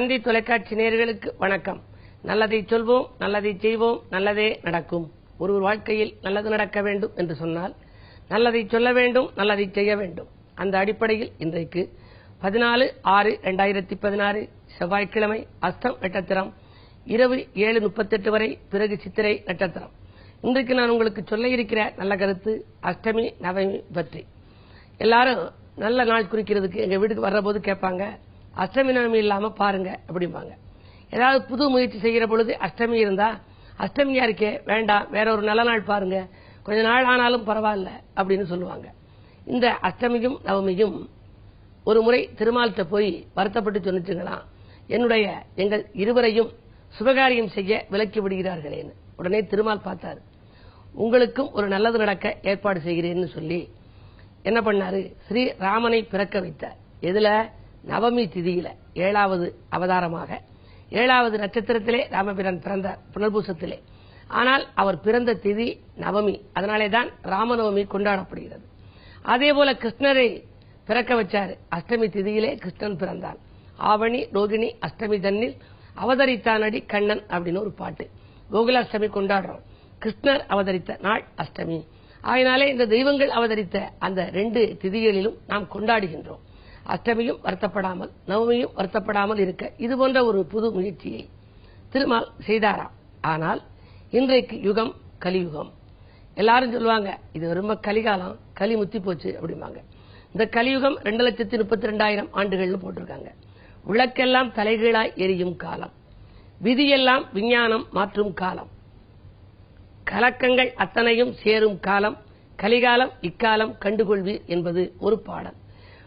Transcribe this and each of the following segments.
தந்தி தொலைக்காட்சி நேயர்களுக்கு வணக்கம். நல்லதை சொல்வோம், நல்லதை செய்வோம், நல்லதே நடக்கும். ஒரு வாழ்க்கையில் நல்லது நடக்க வேண்டும் என்று சொன்னால் நல்லதை சொல்ல வேண்டும், நல்லதை செய்ய வேண்டும். அந்த அடிப்படையில் இன்றைக்கு 14/6/2016 செவ்வாய்க்கிழமை, அஸ்தம் நட்சத்திரம் இரவு 7:38 வரை, பிறகு சித்திரை நட்சத்திரம். இன்றைக்கு நான் உங்களுக்கு சொல்ல இருக்கிற நல்ல கருத்து அஷ்டமி நவமி பற்றி. எல்லாரும் நல்ல நாள் குறிக்கிறதுக்கு எங்க வீட்டுக்கு வர்ற போது கேட்பாங்க, அஷ்டமி நவமி இல்லாம பாருங்க அப்படிம்பாங்க. ஏதாவது புது முயற்சி செய்கிற பொழுது அஷ்டமி இருந்தா, அஷ்டமியா இருக்கே வேண்டாம், வேற ஒரு நல்ல நாள் பாருங்க, கொஞ்ச நாள் ஆனாலும் பரவாயில்ல அப்படின்னு சொல்லுவாங்க. இந்த அஷ்டமியும் நவமியும் ஒரு முறை திருமால்கிட்ட போய் வருத்தப்பட்டு சொன்னிச்சுங்களாம், எங்கள் இருவரையும் சுபகாரியம் செய்ய விலக்கி விடுகிறார்களேன்னு. உடனே திருமால் பார்த்தாரு, உங்களுக்கும் ஒரு நல்லது நடக்க ஏற்பாடு செய்கிறேன்னு சொல்லி என்ன பண்ணாரு, ஸ்ரீ ராமனை பிறக்க வைத்தார். எதுல? நவமி திதியில, 7வது அவதாரமாக 7வது நட்சத்திரத்திலே ராமபிரான் பிறந்தார், புனர்பூசத்திலே. ஆனால் அவர் பிறந்த திதி நவமி, அதனாலேதான் ராமநவமி கொண்டாடப்படுகிறது. அதே போல கிருஷ்ணரை பிறக்க வச்சாரு, அஷ்டமி திதியிலே கிருஷ்ணன் பிறந்தான். ஆவணி ரோகிணி அஷ்டமி தன்னில் அவதரித்தானடி கண்ணன் அப்படின்னு ஒரு பாட்டு. கோகுலாஷ்டமி கொண்டாடுறோம், கிருஷ்ணர் அவதரித்த நாள் அஷ்டமி. அதனாலே இந்த தெய்வங்கள் அவதரித்த அந்த 2 திதிகளிலும் நாம் கொண்டாடுகின்றோம். அஷ்டமியும் வருத்தப்படாமல், நவமியும் வருத்தப்படாமல் இருக்க இது போன்ற ஒரு புது முயற்சியை திருமால் செய்தாராம். ஆனால் இன்றைக்கு யுகம் கலியுகம். எல்லாரும் சொல்லுவாங்க, இது ரொம்ப கலிகாலம், களி முத்தி போச்சு அப்படிம்பாங்க. இந்த கலியுகம் 2,32,000 ஆண்டுகள்னு போட்டிருக்காங்க. விளக்கெல்லாம் தலைகீழாய் எரியும் காலம், விதியெல்லாம் விஞ்ஞானம் மாற்றும் காலம், கலக்கங்கள் அத்தனையும் சேரும் காலம், கலிகாலம் இக்காலம் கண்டுகொள்வீர் என்பது ஒரு பாடல்.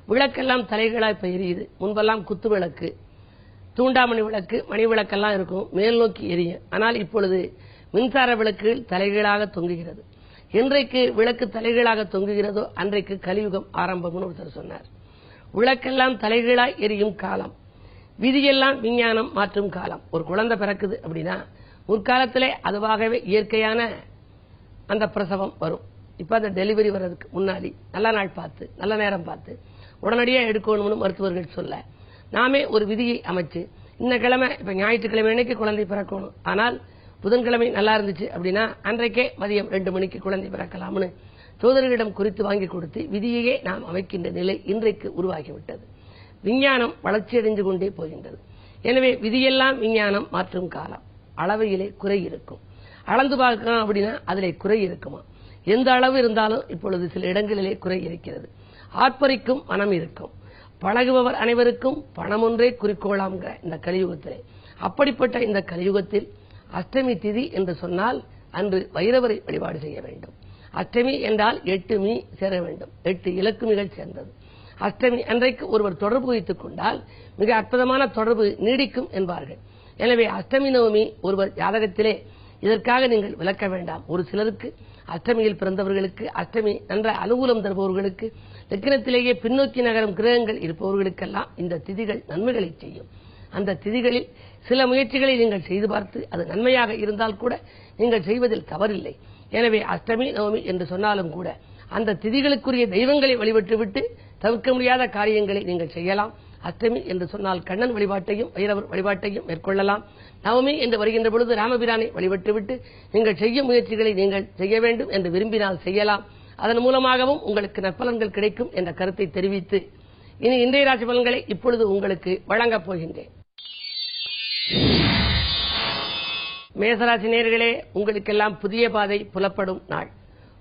விளக்கெல்லாம் தலைகளாய் எரியுது. முன்பெல்லாம் குத்து விளக்கு, தூண்டாமணி விளக்கு, மணி விளக்கெல்லாம் இருக்கும், மேல் நோக்கி எரியும். ஆனால் இப்பொழுது மின்சார விளக்குகள் தலைகீழாக தொங்குகிறது. என்றைக்கு விளக்கு தலைகீழாக தொங்குகிறதோ அன்றைக்கு கலியுகம் ஆரம்பம்னு ஒருத்தர் சொன்னார். விளக்கெல்லாம் தலைகீழாய் எரியும் காலம், விதியெல்லாம் விஞ்ஞானம் மாற்றும் காலம். ஒரு குழந்தை பிறக்குது அப்படின்னா முற்காலத்திலே அதுவாகவே இயற்கையான அந்த பிரசவம் வரும். இப்ப அந்த டெலிவரி வர்றதுக்கு முன்னாடி நல்ல நாள் பார்த்து, நல்ல நேரம் பார்த்து உடனடியாக எடுக்கணும்னு மருத்துவர்கள் சொல்ல, நாமே ஒரு விதியை அமைச்சு, இந்த கிழமை இப்ப ஞாயிற்றுக்கிழமை அன்னைக்கு குழந்தை பிறக்கணும், ஆனால் புதன்கிழமை நல்லா இருந்துச்சு அப்படின்னா அன்றைக்கே மதியம் 2 மணிக்கு குழந்தை பிறக்கலாம்னு சோதரிகளிடம் குறித்து வாங்கி கொடுத்து விதியையே நாம் அமைக்கின்ற நிலை இன்றைக்கு உருவாகிவிட்டது. விஞ்ஞானம் வளர்ச்சியடைந்து கொண்டே போகின்றது. எனவே விதியெல்லாம் விஞ்ஞானம் மாற்றும் காலம். அளவையிலே குறை இருக்கும், அளந்து பார்க்கலாம் அப்படின்னா அதிலே குறை இருக்குமா? எந்த அளவு இருந்தாலும் இப்பொழுது சில இடங்களிலே குறை இருக்கிறது. ஆர்ப்பரிக்கும் மனம் இருக்கும், பழகுபவர் அனைவருக்கும் பணம் ஒன்றே குறிக்கோளாம்ங்கிற இந்த கலியுகத்திலே. அப்படிப்பட்ட இந்த கலியுகத்தில் அஷ்டமி திதி என்று சொன்னால் அன்று வைரவரை வழிபாடு செய்ய வேண்டும். அஷ்டமி என்றால் 8 மீ சேர வேண்டும், 8 இலக்குமிகள் சேர்ந்தது. அஷ்டமி அன்றைக்கு ஒருவர் தொடர்பு வைத்துக் கொண்டால் மிக அற்புதமான தொடர்பு நீடிக்கும் என்பார்கள். எனவே அஷ்டமி நவமி ஒருவர் ஜாதகத்திலே இதற்காக நீங்கள் விளக்க வேண்டாம். ஒரு சிலருக்கு அஷ்டமியில் பிறந்தவர்களுக்கு, அஷ்டமி நன்ற அனுகூலம் தருபவர்களுக்கு, லக்கினத்திலேயே பின்னோக்கி நகரும் கிரகங்கள் இருப்பவர்களுக்கெல்லாம் இந்த திதிகள் நன்மைகளை செய்யும். அந்த திதிகளில் சில முயற்சிகளை நீங்கள் செய்து பார்த்து அது நன்மையாக இருந்தால் கூட நீங்கள் செய்வதில் தவறில்லை. எனவே அஷ்டமி நவமி என்று சொன்னாலும் கூட அந்த திதிகளுக்குரிய தெய்வங்களை வழிபட்டுவிட்டு தவிர்க்க முடியாத காரியங்களை நீங்கள் செய்யலாம். அஷ்டமி என்று சொன்னால் கண்ணன் வழிபாட்டையும் வைரவர் வழிபாட்டையும் மேற்கொள்ளலாம். நவமி என்று வருகின்ற பொழுது ராமபிரானை வழிபட்டுவிட்டு நீங்கள் செய்யும் முயற்சிகளை நீங்கள் செய்ய வேண்டும் என்று விரும்பினால் செய்யலாம். அதன் மூலமாகவும் உங்களுக்கு நற்பலன்கள் கிடைக்கும் என்ற கருத்தை தெரிவித்து இனி இன்றைய ராசி பலன்களை இப்பொழுது உங்களுக்கு வழங்கப் போகின்றேன். மேசராசி நேயர்களே, உங்களுக்கெல்லாம் புதிய பாதை புலப்படும் நாள்.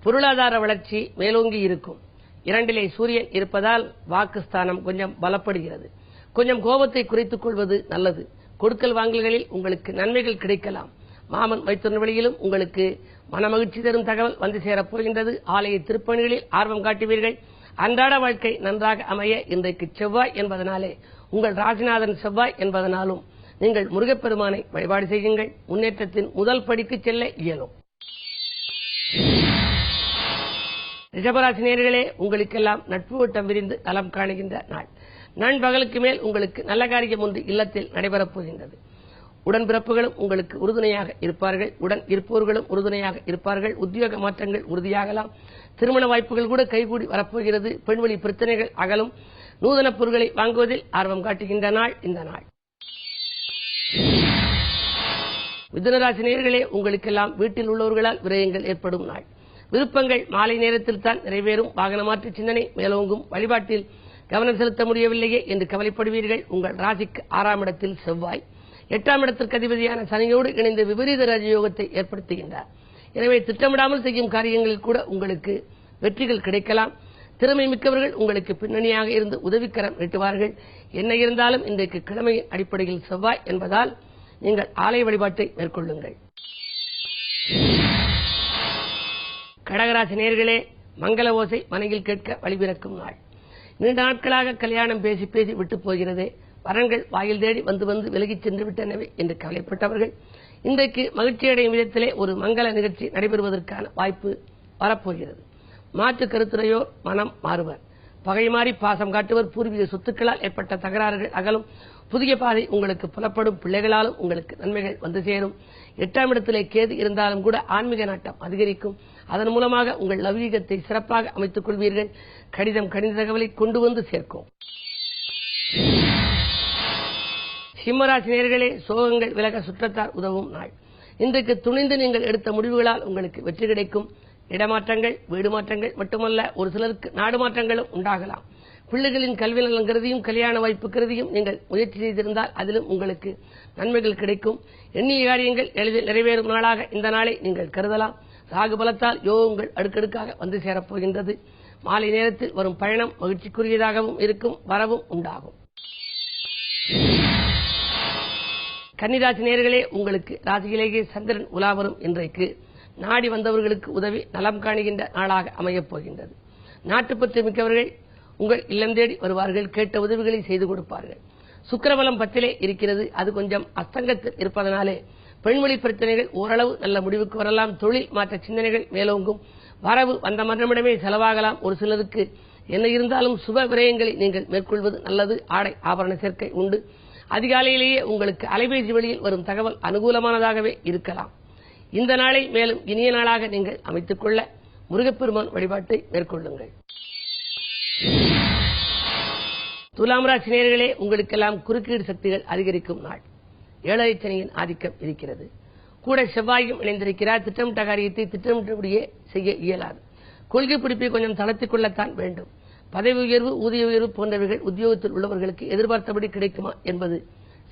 பொருளாதார வளர்ச்சி மேலோங்கி இருக்கும். 2லே சூரியன் இருப்பதால் வாக்குஸ்தானம் கொஞ்சம் பலப்படுகிறது. கொஞ்சம் கோபத்தை குறைத்துக் கொள்வது நல்லது. கொடுக்கல் வாங்கல்களில் உங்களுக்கு நன்மைகள் கிடைக்கலாம். மாமன் மைத்துன வழியிலும் உங்களுக்கு மனமகிழ்ச்சி தரும் தகவல் வந்து சேரப்போகின்றது. ஆலய திருப்பணிகளில் ஆர்வம் காட்டுவீர்கள். அன்றாட வாழ்க்கை நன்றாக அமைய இன்றைக்கு செவ்வாய் என்பதனாலே, உங்கள் ராசிநாதன் செவ்வாய் என்பதனாலும் நீங்கள் முருகப்பெருமானை வழிபாடு செய்யுங்கள். முன்னேற்றத்தின் முதல் படிக்கு செல்ல இயலும். ரிஷபராசி நேயர்களே, உங்களுக்கெல்லாம் நட்பு வட்டம் விரிந்து நலம் காணுகின்ற நாள். நண்பகலுக்கு மேல் உங்களுக்கு நல்ல காரியம் ஒன்று இல்லத்தில் நடைபெறப் போகின்றது. உடன்பிறப்புகளும் உங்களுக்கு உறுதுணையாக இருப்பார்கள், உடன் இருப்பவர்களும் உறுதுணையாக இருப்பார்கள். உத்தியோக மாற்றங்கள் உறுதியாகலாம். திருமண வாய்ப்புகள் கூட கைகூடி வரப்போகிறது. பெண்வழி பிரச்சனைகள் அகலும். நூதன பொருட்களை வாங்குவதில் ஆர்வம் காட்டுகின்ற நாள் இந்த நாள். மிதுனராசி நேயர்களே, உங்களுக்கெல்லாம் வீட்டில் உள்ளவர்களால் விரயங்கள் ஏற்படும் நாள். விருப்பங்கள் மாலை நேரத்தில் தான் நிறைவேறும். வாகன மாற்று சிந்தனை மேலோங்கும். வழிபாட்டில் கவனம் செலுத்த முடியவில்லையே என்று கவலைப்படுவீர்கள். உங்கள் ராசிக்கு 6ஆம் இடத்தில் செவ்வாய் 8ஆம் இடத்திற்கு அதிபதியான சனியோடு இணைந்த விபரீத ராஜயோகத்தை ஏற்படுத்துகின்றார். எனவே திட்டமிடாமல் செய்யும் காரியங்களில் கூட உங்களுக்கு வெற்றிகள் கிடைக்கலாம். திறமை மிக்கவர்கள் உங்களுக்கு பின்னணியாக இருந்து உதவிக்கரம் நீட்டுவார்கள். என்ன இருந்தாலும் இன்றைக்கு கிழமையின் அடிப்படையில் செவ்வாய் என்பதால் நீங்கள் ஆலய வழிபாட்டை மேற்கொள்ளுங்கள். கடகராசி நேயர்களே, மங்கள ஓசை மனையில் கேட்க வழிபிறக்கும் நாள். நீண்ட நாட்களாக கல்யாணம் பேசி பேசி விட்டு போகிறதே, வரன்கள் வாயில் தேடி வந்து வந்து விலகிச் சென்று விட்டனவே என்று கவலைப்பட்டவர்கள் இன்றைக்கு மகிழ்ச்சியடையும் விதத்திலே ஒரு மங்கள நிகழ்ச்சி நடைபெறுவதற்கான வாய்ப்பு வரப்போகிறது. மாற்று கருத்துரையோர் மனம் மாறுவர். பகை மாறி பாசம் காட்டுவர். பூர்வீக சொத்துக்களால் ஏற்பட்ட தகராறுகள் அகலும். புதிய பாதை உங்களுக்கு புலப்படும். பிள்ளைகளாலும் உங்களுக்கு நன்மைகள் வந்து சேரும். 8ஆம் இடத்திலே கேது இருந்தாலும் கூட ஆன்மீக நாட்டம் அதிகரிக்கும். அதன் மூலமாக உங்கள் லௌகீகத்தை சிறப்பாக அமைத்துக் கொள்வீர்கள். கடிதம் கணித தகவலை கொண்டு வந்து சேர்க்கும். சிம்மராசி நேயர்களே, சோகங்கள் விலக சுற்றத்தார் உதவும் நாள். இன்றைக்கு துணிந்து நீங்கள் எடுத்த முடிவுகளால் உங்களுக்கு வெற்றி கிடைக்கும். இடமாற்றங்கள், வீடு மாற்றங்கள் மட்டுமல்ல, ஒரு சிலருக்கு நாடு மாற்றங்களும் உண்டாகலாம். பிள்ளைகளின் கல்வி நலன் கருதியும் கல்யாண வாய்ப்பு கருதியும் நீங்கள் முயற்சி செய்திருந்தால் அதிலும் உங்களுக்கு நன்மைகள் கிடைக்கும். எண்ணிய காரியங்கள் எளிதில் நிறைவேறும் நாளாக இந்த நாளை நீங்கள் கருதலாம். ராகு பலத்தால் யோகங்கள் அடுக்கடுக்காக வந்து சேரப்போகின்றது. மாலை நேரத்தில் வரும் பயணம் மகிழ்ச்சிக்குரியதாகவும் இருக்கும். வரவும் உண்டாகும். கன்னிராசி நேயர்களே, உங்களுக்கு ராசியிலேயே சந்திரன் உலா வரும் இன்றைக்கு நாடி வந்தவர்களுக்கு உதவி நலம் காணுகின்ற நாளாக அமையப் போகின்றது. நாட்டுப்பற்று மிக்கவர்கள் உங்கள் இல்லம் தேடி வருவார்கள். கேட்ட உதவிகளை செய்து கொடுப்பார்கள். சுக்கிரபலம் 10லே இருக்கிறது. அது கொஞ்சம் அஸ்தங்கத்தில் இருப்பதனாலே பெண்மொழி பிரச்சனைகள் ஓரளவு நல்ல முடிவுக்கு வரலாம். தொழில் மாற்ற சிந்தனைகள் மேலோங்கும். வரவு வந்த மரணமிடமே செலவாகலாம். ஒரு சிலருக்கு என்ன இருந்தாலும் சுப விரயங்களை நீங்கள் மேற்கொள்வது நல்லது. ஆடை ஆபரண சேர்க்கை உண்டு. அதிகாலையிலேயே உங்களுக்கு அலைபேசி வழியில் வரும் தகவல் அனுகூலமானதாகவே இருக்கலாம். இந்த நாளை மேலும் இனிய நாளாக நீங்கள் அமைத்துக் கொள்ள முருகப்பெருமான் வழிபாட்டை மேற்கொள்ளுங்கள். துலாம் ராசி நேயர்களே, உங்களுக்கெல்லாம் குறுக்கீடு சக்திகள் அதிகரிக்கும் நாள். 7ரை சனியின் ஆதிக்கம் இருக்கிறது. கூட செவ்வாயும் இணைந்திருக்கிறார். திட்டமிட்ட காரியத்தை திட்டமிட்டபடியே செய்ய இயலாது. கொள்கை பிடிப்பை கொஞ்சம் தளர்த்திக் கொள்ளத்தான் வேண்டும். பதவி உயர்வு, ஊதிய உயர்வு போன்றவைகள் உத்தியோகத்தில் உள்ளவர்களுக்கு எதிர்பார்த்தபடி கிடைக்குமா என்பது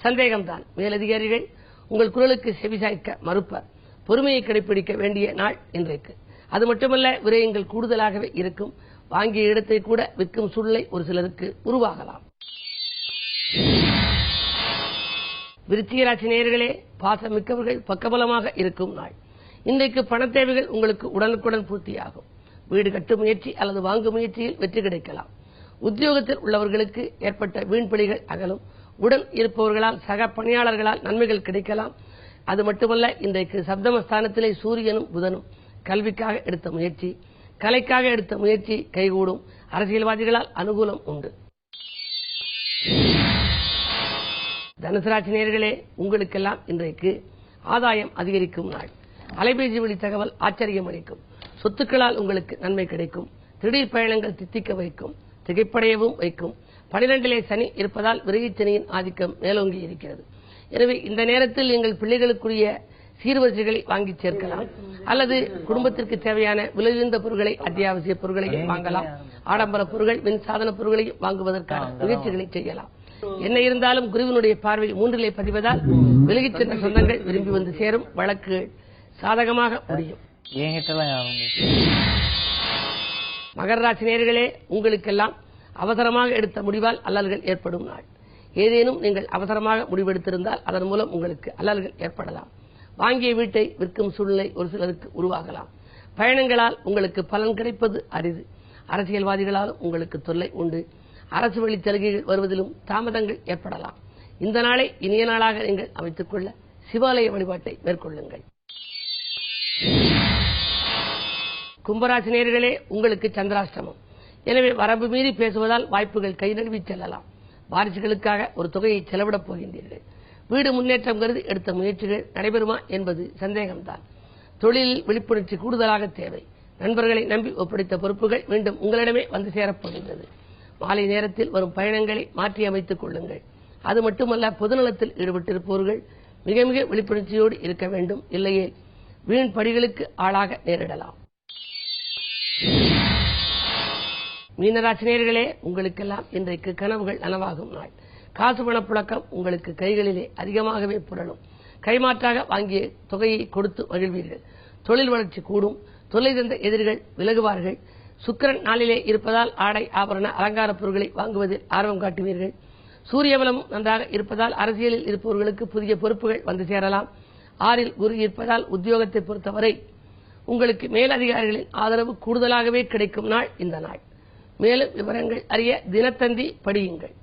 சந்தேகம்தான். மேலதிகாரிகள் உங்கள் குரலுக்கு செவிசாய்க்க மறுப்பார். பொறுமையை கடைபிடிக்க வேண்டிய நாள் இன்றைக்கு. அது மட்டுமல்ல, விரயங்கள் கூடுதலாகவே இருக்கும். வாங்கிய இடத்தை கூட விற்கும் சூழ்நிலை ஒரு சிலருக்கு உருவாகலாம். விருச்சிக ராசி நேயர்களே, பாசம் மிக்கவர்கள் பக்கபலமாக இருக்கும் நாள். இன்றைக்கு பண தேவைகள் உங்களுக்கு உடனுக்குடன் பூர்த்தியாகும். வீடு கட்டும் முயற்சி அல்லது வாங்கும் முயற்சியில் வெற்றி கிடைக்கலாம். உத்தியோகத்தில் உள்ளவர்களுக்கு ஏற்பட்ட வீண்பலிகள் அகலும். உடன் இருப்பவர்களால் சக பணியாளர்களால் நன்மைகள் கிடைக்கலாம். அது மட்டுமல்ல, இன்றைக்கு சப்தமஸ்தானத்திலே சூரியனும் புதனும் கல்விக்காக எடுத்த முயற்சி, கலைக்காக எடுத்த முயற்சி கைகூடும். அரசியல்வாதிகளால் அனுகூலம் உண்டு. தனுசு ராசி நேயர்களே, உங்களுக்கெல்லாம் இன்றைக்கு ஆதாயம் அதிகரிக்கும் நாள். அலைபேசி வழி தகவல் ஆச்சரியம் அளிக்கும். சொத்துக்களால் உங்களுக்கு நன்மை கிடைக்கும். திடீர் பயணங்கள் தித்திக்க வைக்கும். திகைப்படையவும் வைக்கும். 12லே சனி இருப்பதால் விரைவுச் சனியின் ஆதிக்கம் மேலோங்கி இருக்கிறது. எனவே இந்த நேரத்தில் நீங்கள் பிள்ளைகளுக்குரிய சீர்வரிசைகளை வாங்கி சேர்க்கலாம். அல்லது குடும்பத்திற்கு தேவையான விலையுயர்ந்த பொருட்களை, அத்தியாவசிய பொருட்களையும் வாங்கலாம். ஆடம்பர பொருட்கள், மின்சாதன பொருட்களையும் வாங்குவதற்கான முயற்சிகளை செய்யலாம். என்ன இருந்தாலும் குருவினுடைய பார்வை 3லே பதிவதால் விலகிச் சென்ற சொந்தங்கள் விரும்பி வந்து சேரும். வழக்குகள் சாதகமாக முடியும். மகர ராசி நேயர்களே, உங்களுக்கெல்லாம் அவசரமாக எடுத்த முடிவால் அல்லல்கள் ஏற்படும் நாள். ஏதேனும் நீங்கள் அவசரமாக முடிவெடுத்திருந்தால் அதன் மூலம் உங்களுக்கு அல்லல்கள் ஏற்படலாம். வாங்கிய வீட்டை விற்கும் சூழ்நிலை ஒரு சிலருக்கு உருவாகலாம். பயணங்களால் உங்களுக்கு பலன் கிடைப்பது அரிது. அரசியல்வாதிகளாலும் உங்களுக்கு தொல்லை உண்டு. அரசு வழி சலுகைகள் வருவதிலும் தாமதங்கள் ஏற்படலாம். இந்த நாளை இனிய நாளாக நீங்கள் அமைத்துக் கொள்ள சிவாலய வழிபாட்டை மேற்கொள்ளுங்கள். கும்பராசி நேயர்களே, உங்களுக்கு சந்திராஷ்டமம். எனவே வரம்பு மீறி பேசுவதால் வாய்ப்புகள் கை நழுவி செல்லலாம். வாரிசுகளுக்காக ஒரு தொகையை செலவிடப் போகின்றீர்கள். வீடு முன்னேற்றம் கருதி எடுத்த முயற்சிகள் நடைபெறுமா என்பது சந்தேகம்தான். தொழிலில் விழிப்புணர்ச்சி கூடுதலாக தேவை. நண்பர்களை நம்பி ஒப்படைத்த பொறுப்புகள் மீண்டும் உங்களிடமே வந்து சேரப்போகின்றது. மாலை நேரத்தில் வரும் பயணங்களை மாற்றி அமைத்துக் கொள்ளுங்கள். அது மட்டுமல்ல, பொதுநலத்தில் ஈடுபட்டிருப்பவர்கள் மிக மிக விழிப்புணர்ச்சியோடு இருக்க வேண்டும். இல்லையே வீண் படிகளுக்கு ஆளாக நேரிடலாம். மீனராசினியர்களே, உங்களுக்கெல்லாம் இன்றைக்கு கனவுகள் நனவாகும் நாள். காசு பணப்புழக்கம் உங்களுக்கு கைகளிலே அதிகமாகவே புரளும். கைமாற்றாக வாங்கிய தொகையை கொடுத்து மகிழ்வீர்கள். தொழில் வளர்ச்சி கூடும். தொல்லை தந்த எதிரிகள் விலகுவார்கள். சுக்கிரன் நாளிலே இருப்பதால் ஆடை ஆபரண அலங்கார பொருட்களை வாங்குவதில் ஆர்வம் காட்டுவீர்கள். சூரிய பலமும் நன்றாக இருப்பதால் அரசியலில் இருப்பவர்களுக்கு புதிய பொறுப்புகள் வந்து சேரலாம். 6ல் குரு இருப்பதால் உத்தியோகத்தை பொறுத்தவரை உங்களுக்கு மேலதிகாரிகளின் ஆதரவு கூடுதலாகவே கிடைக்கும் நாள் இந்த நாள். மேலும் விவரங்கள் அறிய தினத்தந்தி படியுங்கள்.